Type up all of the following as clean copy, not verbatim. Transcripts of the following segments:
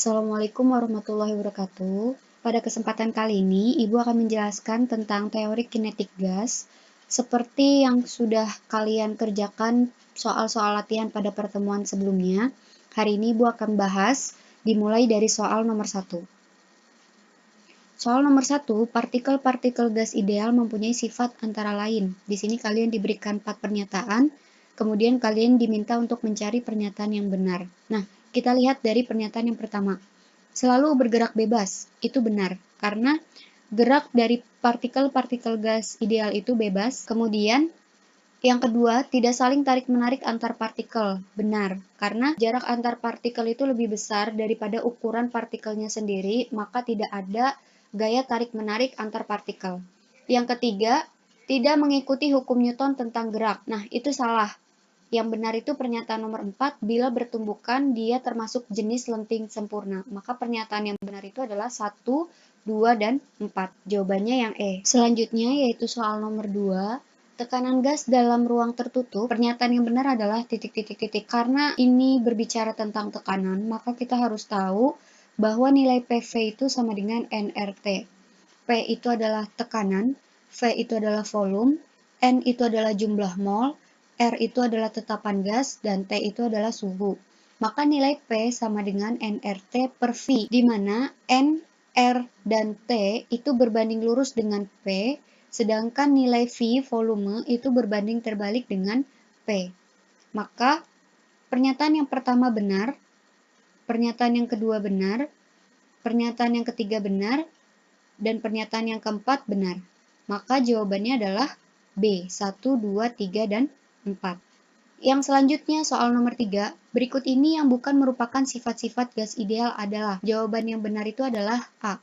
Assalamualaikum warahmatullahi wabarakatuh. Pada kesempatan kali ini, Ibu akan menjelaskan tentang teori kinetik gas. Seperti yang sudah kalian kerjakan soal-soal latihan pada pertemuan sebelumnya, hari ini Ibu akan bahas dimulai dari soal nomor 1. Soal nomor 1, partikel-partikel gas ideal mempunyai sifat antara lain. Di sini kalian diberikan 4 pernyataan, kemudian kalian diminta untuk mencari pernyataan yang benar. Nah, kita lihat dari pernyataan yang pertama. Selalu bergerak bebas, itu benar, karena gerak dari partikel-partikel gas ideal itu bebas. Kemudian, yang kedua, tidak saling tarik-menarik antar partikel, benar, karena jarak antar partikel itu lebih besar daripada ukuran partikelnya sendiri, maka tidak ada gaya tarik-menarik antar partikel. Yang ketiga, tidak mengikuti hukum Newton tentang gerak. Nah, itu salah. Yang benar itu pernyataan nomor 4, bila bertumbukan dia termasuk jenis lenting sempurna. Maka pernyataan yang benar itu adalah 1, 2, dan 4. Jawabannya yang E. Selanjutnya yaitu soal nomor 2. Tekanan gas dalam ruang tertutup. Pernyataan yang benar adalah titik. Karena ini berbicara tentang tekanan, maka kita harus tahu bahwa nilai PV itu sama dengan nRT. P itu adalah tekanan, V itu adalah volume, N itu adalah jumlah mol, R itu adalah tetapan gas, dan T itu adalah suhu. Maka nilai P sama dengan nRT per V, di mana N, R, dan T itu berbanding lurus dengan P, sedangkan nilai V, volume, itu berbanding terbalik dengan P. Maka pernyataan yang pertama benar, pernyataan yang kedua benar, pernyataan yang ketiga benar, dan pernyataan yang keempat benar. Maka jawabannya adalah B, 1, 2, 3, dan 4. Yang selanjutnya soal nomor 3. Berikut ini yang bukan merupakan sifat-sifat gas ideal adalah. Jawaban yang benar itu adalah A.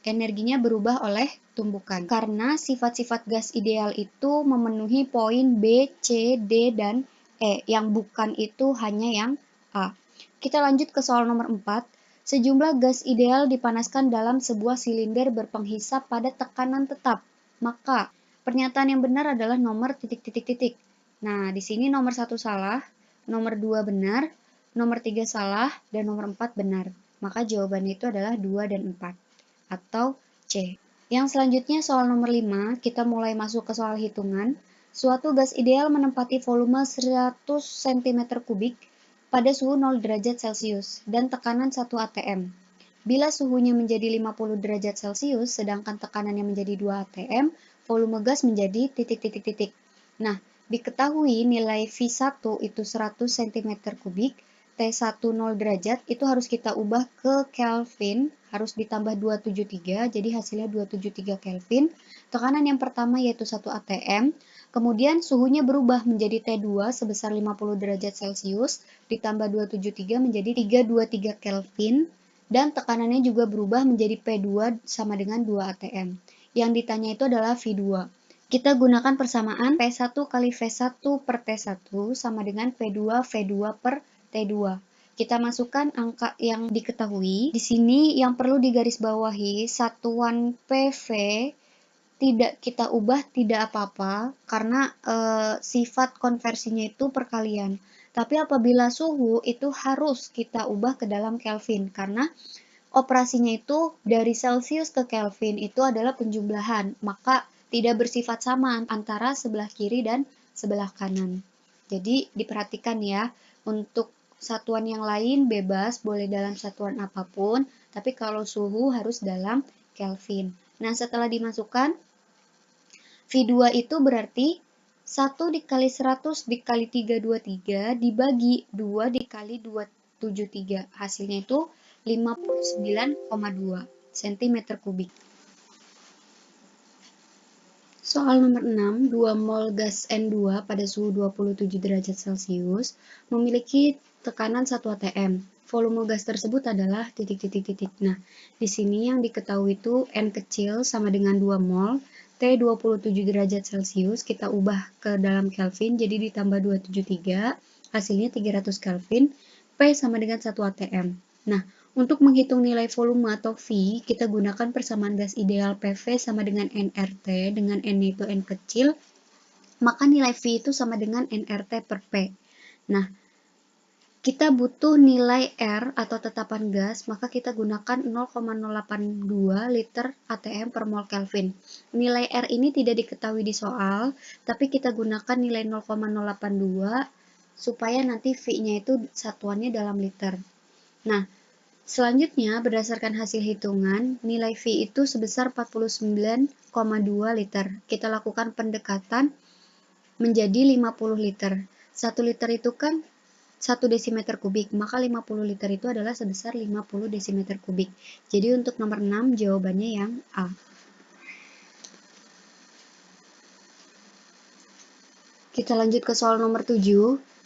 Energinya berubah oleh tumbukan. Karena sifat-sifat gas ideal itu memenuhi poin B, C, D, dan E. Yang bukan itu hanya yang A. Kita lanjut ke soal nomor 4. Sejumlah gas ideal dipanaskan dalam sebuah silinder berpenghisap pada tekanan tetap. Maka, pernyataan yang benar adalah nomor titik. Nah, di sini nomor 1 salah, nomor 2 benar, nomor 3 salah, dan nomor 4 benar. Maka jawabannya itu adalah 2 dan 4. Atau C. Yang selanjutnya soal nomor 5, kita mulai masuk ke soal hitungan. Suatu gas ideal menempati volume 100 cm3 pada suhu 0 derajat Celcius dan tekanan 1 atm. Bila suhunya menjadi 50 derajat Celcius, sedangkan tekanannya menjadi 2 atm, volume gas menjadi titik. Nah, diketahui nilai V1 itu 100 cm3, T1 0 derajat itu harus kita ubah ke Kelvin, harus ditambah 273, jadi hasilnya 273 Kelvin. Tekanan yang pertama yaitu 1 atm, kemudian suhunya berubah menjadi T2 sebesar 50 derajat Celcius, ditambah 273 menjadi 323 Kelvin, dan tekanannya juga berubah menjadi P2 sama dengan 2 atm. Yang ditanya itu adalah V2. Kita gunakan persamaan P1 kali V1 per T1 sama dengan V2 per T2. Kita masukkan angka yang diketahui. Di sini yang perlu digarisbawahi, satuan PV tidak kita ubah tidak apa-apa, karena sifat konversinya itu perkalian. Tapi apabila suhu itu harus kita ubah ke dalam Kelvin, karena operasinya itu dari Celcius ke Kelvin itu adalah penjumlahan, maka tidak bersifat sama antara sebelah kiri dan sebelah kanan. Jadi diperhatikan ya, untuk satuan yang lain bebas, boleh dalam satuan apapun, tapi kalau suhu harus dalam Kelvin. Nah, setelah dimasukkan, V2 itu berarti 1 dikali 100 dikali 323 dibagi 2 dikali 273. Hasilnya itu 59,2 cm3. Soal nomor 6, 2 mol gas N2 pada suhu 27 derajat Celcius memiliki tekanan 1 atm. Volume gas tersebut adalah titik. Nah, di sini yang diketahui itu N kecil sama dengan 2 mol, T 27 derajat Celcius, kita ubah ke dalam Kelvin, jadi ditambah 273, hasilnya 300 Kelvin, P sama dengan 1 atm. Nah, untuk menghitung nilai volume atau V, kita gunakan persamaan gas ideal PV sama dengan nRT, dengan N itu N kecil, maka nilai V itu sama dengan nRT per P. Nah, kita butuh nilai R atau tetapan gas, maka kita gunakan 0,082 liter atm per mol Kelvin. Nilai R ini tidak diketahui di soal, tapi kita gunakan nilai 0,082 supaya nanti V-nya itu satuannya dalam liter. Nah, selanjutnya berdasarkan hasil hitungan, nilai V itu sebesar 49,2 liter. Kita lakukan pendekatan menjadi 50 liter. 1 liter itu kan 1 desimeter kubik, maka 50 liter itu adalah sebesar 50 desimeter kubik. Jadi untuk nomor 6 jawabannya yang A. Kita lanjut ke soal nomor 7.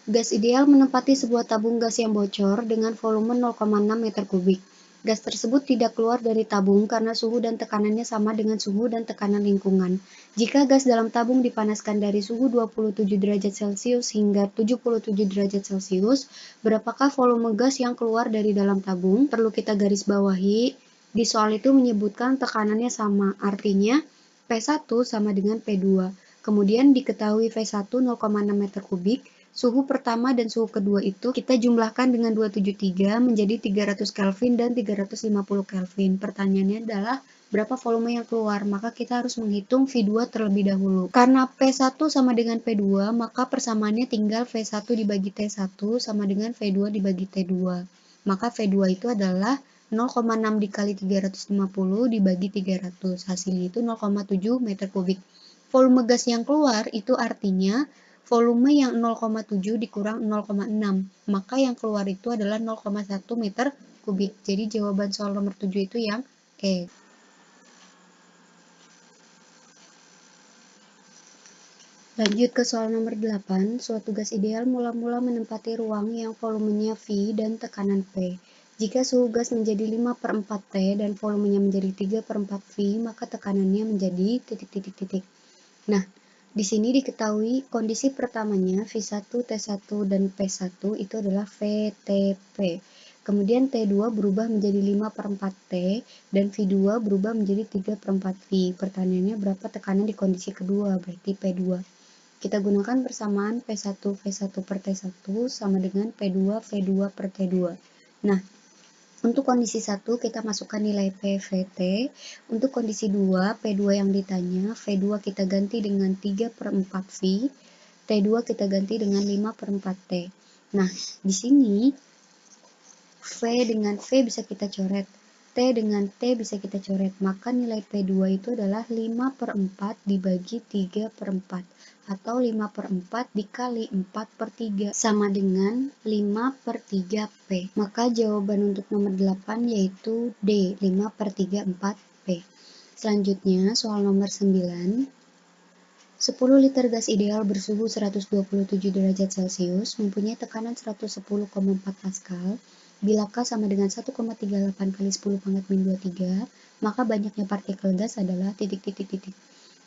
Gas ideal menempati sebuah tabung gas yang bocor dengan volume 0,6 meter kubik. Gas tersebut tidak keluar dari tabung karena suhu dan tekanannya sama dengan suhu dan tekanan lingkungan. Jika gas dalam tabung dipanaskan dari suhu 27 derajat Celcius hingga 77 derajat Celcius, berapakah volume gas yang keluar dari dalam tabung? Perlu kita garis bawahi, di soal itu menyebutkan tekanannya sama, artinya P1 sama dengan P2. Kemudian diketahui V1 0,6 meter kubik, suhu pertama dan suhu kedua itu kita jumlahkan dengan 273 menjadi 300 Kelvin dan 350 Kelvin. Pertanyaannya adalah berapa volume yang keluar? Maka kita harus menghitung V2 terlebih dahulu. Karena P1 sama dengan P2, maka persamaannya tinggal V1 dibagi T1 sama dengan V2 dibagi T2. Maka V2 itu adalah 0,6 dikali 350 dibagi 300. Hasilnya itu 0,7 meter kubik. Volume gas yang keluar itu artinya volume yang 0,7 dikurang 0,6, maka yang keluar itu adalah 0,1 meter kubik. Jadi jawaban soal nomor 7 itu yang E. Lanjut ke soal nomor 8. Suatu gas ideal mula-mula menempati ruang yang volumenya V dan tekanan P. Jika suhu gas menjadi 5/4 T dan volumenya menjadi 3/4 V, maka tekanannya menjadi titik-titik-titik. Nah, di sini diketahui kondisi pertamanya V1, T1, dan P1 itu adalah VTP. Kemudian T2 berubah menjadi 5/4 T dan V2 berubah menjadi 3/4 V. Pertanyaannya berapa tekanan di kondisi kedua, berarti P2. Kita gunakan persamaan P1 V1 per T1 sama dengan P2 V2 per T2. Nah, untuk kondisi 1 kita masukkan nilai P, VT. Untuk kondisi 2, P2 yang ditanya, V2 kita ganti dengan 3/4 V, T2 kita ganti dengan 5/4 T. Nah, di sini V dengan V bisa kita coret, T dengan T bisa kita coret, maka nilai P2 itu adalah 5/4 dibagi 3/4, atau 5/4 dikali 4/3, sama dengan 5/3 P. Maka jawaban untuk nomor 8 yaitu D, 5/34 P. Selanjutnya, soal nomor 9. 10 liter gas ideal bersuhu 127 derajat Celcius mempunyai tekanan 110,4 Pascal. Bila K sama dengan 1,38 kali 10 pangkat min 23, maka banyaknya partikel gas adalah titik-titik-titik.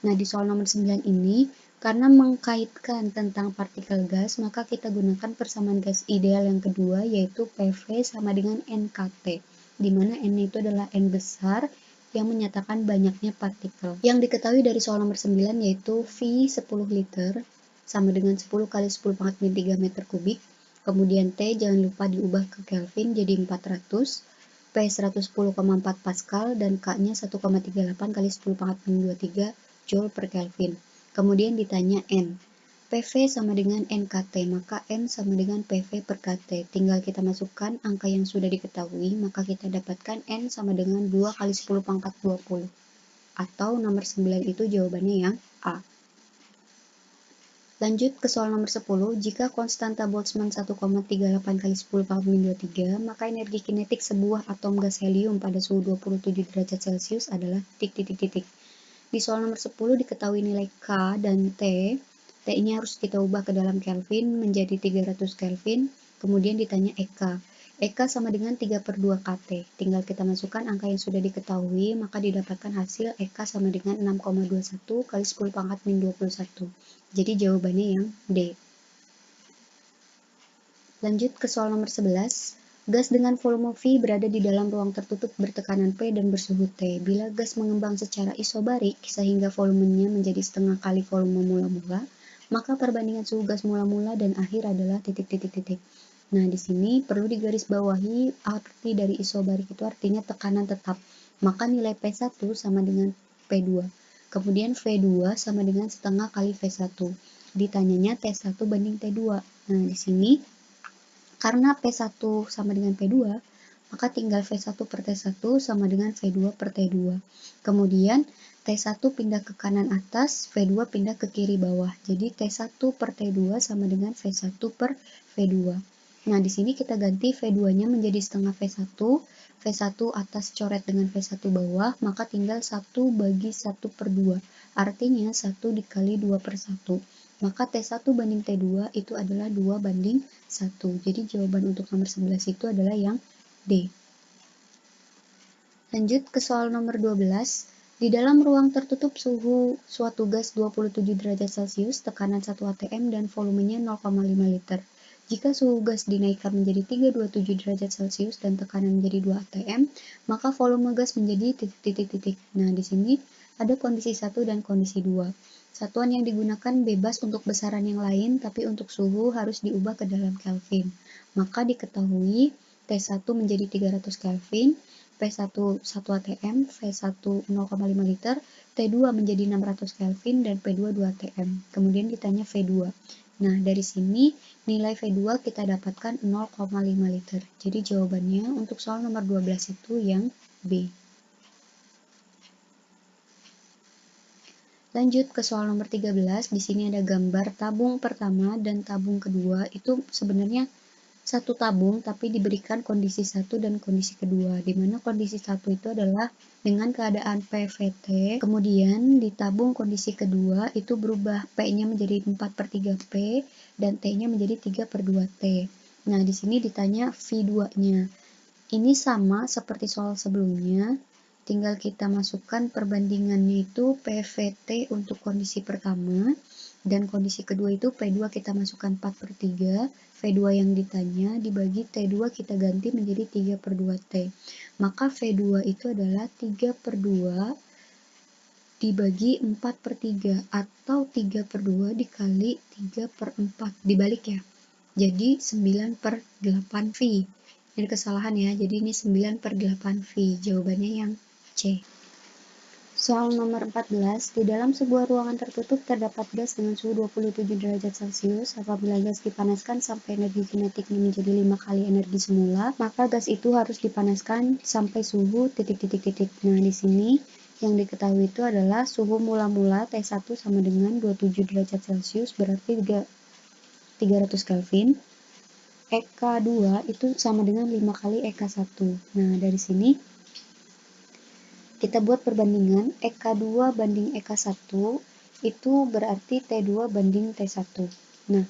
Nah, di soal nomor 9 ini, karena mengkaitkan tentang partikel gas, maka kita gunakan persamaan gas ideal yang kedua, yaitu PV sama dengan NKT, di mana N itu adalah N besar, yang menyatakan banyaknya partikel. Yang diketahui dari soal nomor 9 yaitu V 10 liter sama dengan 10 kali 10 pangkat min 3 meter kubik. Kemudian T jangan lupa diubah ke Kelvin jadi 400, P 110,4 Pascal, dan K-nya 1,38 kali 10 pangkat min 23 Joule per Kelvin. Kemudian ditanya N. PV sama dengan NKT, maka N sama dengan PV per KT. Tinggal kita masukkan angka yang sudah diketahui, maka kita dapatkan N sama dengan 2 kali 10 pangkat 20. Atau nomor 9 itu jawabannya yang A. Lanjut ke soal nomor 10. Jika konstanta Boltzmann 1,38 kali 10 pangkat min 23, maka energi kinetik sebuah atom gas helium pada suhu 27 derajat Celcius adalah titik-titik-titik. Di soal nomor 10 diketahui nilai K dan T. T-nya harus kita ubah ke dalam Kelvin menjadi 300 Kelvin. Kemudian ditanya EK. EK sama dengan 3/2 KT. Tinggal kita masukkan angka yang sudah diketahui, maka didapatkan hasil EK sama dengan 6,21 kali 10 pangkat min 21. Jadi jawabannya yang D. Lanjut ke soal nomor 11. Gas dengan volume V berada di dalam ruang tertutup bertekanan P dan bersuhu T. Bila gas mengembang secara isobarik sehingga volumenya menjadi setengah kali volume mula-mula, maka perbandingan suhu gas mula-mula dan akhir adalah titik-titik-titik. Nah, di sini perlu digarisbawahi arti dari isobarik itu artinya tekanan tetap. Maka nilai P1 sama dengan P2. Kemudian V2 sama dengan setengah kali V1. Ditanyanya T1 banding T2. Nah, di sini karena P1 sama dengan P2, maka tinggal V1 per T1 sama dengan V2 per T2. Kemudian T1 pindah ke kanan atas, V2 pindah ke kiri bawah. Jadi T1 per T2 sama dengan V1 per V2. Nah, di sini kita ganti V2-nya menjadi setengah V1, V1 atas coret dengan V1 bawah, maka tinggal 1 bagi 1 per 2. Artinya 1 dikali 2 per 1. Maka T1 banding T2 itu adalah 2 banding 1. Jadi jawaban untuk nomor 11 itu adalah yang D. Lanjut ke soal nomor 12. Di dalam ruang tertutup suhu suatu gas 27 derajat Celcius, tekanan 1 atm dan volumenya 0,5 liter. Jika suhu gas dinaikkan menjadi 327 derajat Celcius dan tekanan menjadi 2 atm, maka volume gas menjadi titik-titik-titik. Nah, di sini ada kondisi 1 dan kondisi 2. Satuan yang digunakan bebas untuk besaran yang lain, tapi untuk suhu harus diubah ke dalam Kelvin. Maka diketahui T1 menjadi 300 Kelvin, P1 1 atm, V1 0,5 liter, T2 menjadi 600 Kelvin, dan P2 2 atm. Kemudian ditanya V2. Nah, dari sini nilai V2 kita dapatkan 0,5 liter. Jadi jawabannya untuk soal nomor 12 itu yang B. Lanjut ke soal nomor 13, di sini ada gambar tabung pertama dan tabung kedua. Itu sebenarnya satu tabung tapi diberikan kondisi 1 dan kondisi kedua, di mana kondisi 1 itu adalah dengan keadaan PVT, kemudian di tabung kondisi kedua itu berubah P-nya menjadi 4 per 3 P dan T-nya menjadi 3 per 2 T. Nah, di sini ditanya V2-nya. Ini sama seperti soal sebelumnya, tinggal kita masukkan perbandingannya itu PVT untuk kondisi pertama, dan kondisi kedua itu P2 kita masukkan 4 per 3, V2 yang ditanya dibagi T2 kita ganti menjadi 3 per 2 T. Maka V2 itu adalah 3 per 2 dibagi 4 per 3, atau 3 per 2 dikali 3 per 4, dibalik ya. Jadi 9 per 8 V. Ini kesalahan ya, jadi ini 9 per 8 V, jawabannya yang C. Soal nomor 14, di dalam sebuah ruangan tertutup terdapat gas dengan suhu 27 derajat Celcius. Apabila gas dipanaskan sampai energi kinetiknya menjadi 5 kali energi semula, maka gas itu harus dipanaskan sampai suhu titik-titik-titik. Nah, di sini yang diketahui itu adalah suhu mula-mula T1 sama dengan 27 derajat Celcius, berarti 300 Kelvin. EK2 itu sama dengan 5 kali EK1. Nah, dari sini kita buat perbandingan EK2 banding EK1 itu berarti T2 banding T1. Nah,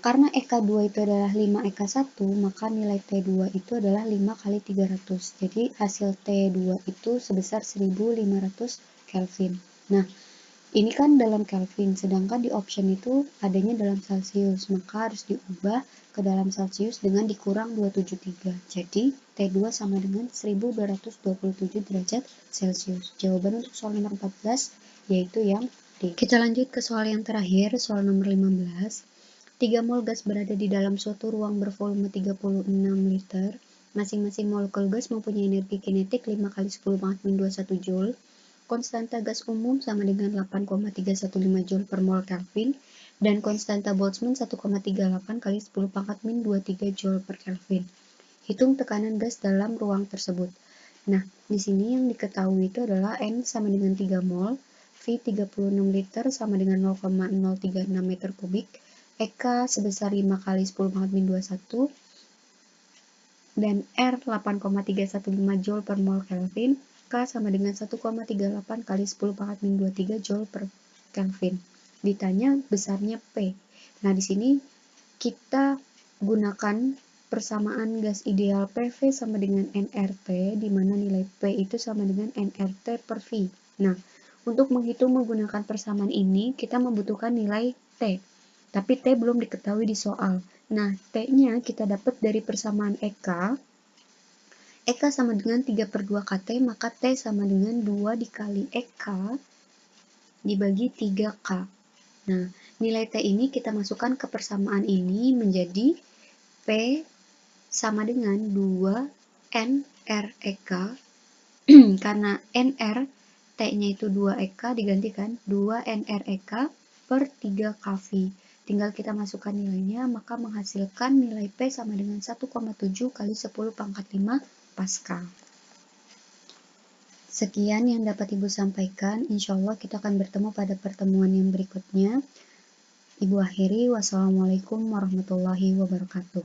karena EK2 itu adalah 5 EK1, maka nilai T2 itu adalah 5 kali 300. Jadi hasil T2 itu sebesar 1500 Kelvin. Nah, ini kan dalam Kelvin, sedangkan di option itu adanya dalam Celcius, maka harus diubah ke dalam Celcius dengan dikurang 273. Jadi, T2 sama dengan 1227 derajat Celcius. Jawaban untuk soal nomor 14 yaitu yang D. Kita lanjut ke soal yang terakhir, soal nomor 15. 3 mol gas berada di dalam suatu ruang bervolume 36 liter. Masing-masing molekul gas mempunyai energi kinetik 5 kali 10 pangkat min 21 Joule. Konstanta gas umum sama dengan 8,315 Joule per mol Kelvin, dan konstanta Boltzmann 1,38 kali 10 pangkat min 23 Joule per Kelvin. Hitung tekanan gas dalam ruang tersebut. Nah, di sini yang diketahui itu adalah N sama dengan 3 mol, V 36 liter sama dengan 0,036 meter kubik, EK sebesar 5 kali 10 pangkat min 21, dan R 8,315 Joule per mol Kelvin. K sama dengan 1,38 kali 10 pangkat min 23 Joule per Kelvin. Ditanya besarnya P. Nah, di sini kita gunakan persamaan gas ideal PV sama dengan nRT, di mana nilai P itu sama dengan nRT per V. Nah, untuk menghitung menggunakan persamaan ini, kita membutuhkan nilai T. Tapi T belum diketahui di soal. Nah, T-nya kita dapat dari persamaan EK. EK sama dengan 3 per 2 KT, maka T sama dengan 2 dikali EK dibagi 3K. Nah, nilai T ini kita masukkan ke persamaan ini menjadi P sama dengan 2 NREK, karena NR, T-nya itu 2 EK digantikan 2 NREK per 3 kV. Tinggal kita masukkan nilainya, maka menghasilkan nilai P sama dengan 1,7 kali 10 pangkat 5 Pascal. Sekian yang dapat Ibu sampaikan. Insya Allah kita akan bertemu pada pertemuan yang berikutnya. Ibu akhiri, wassalamualaikum warahmatullahi wabarakatuh.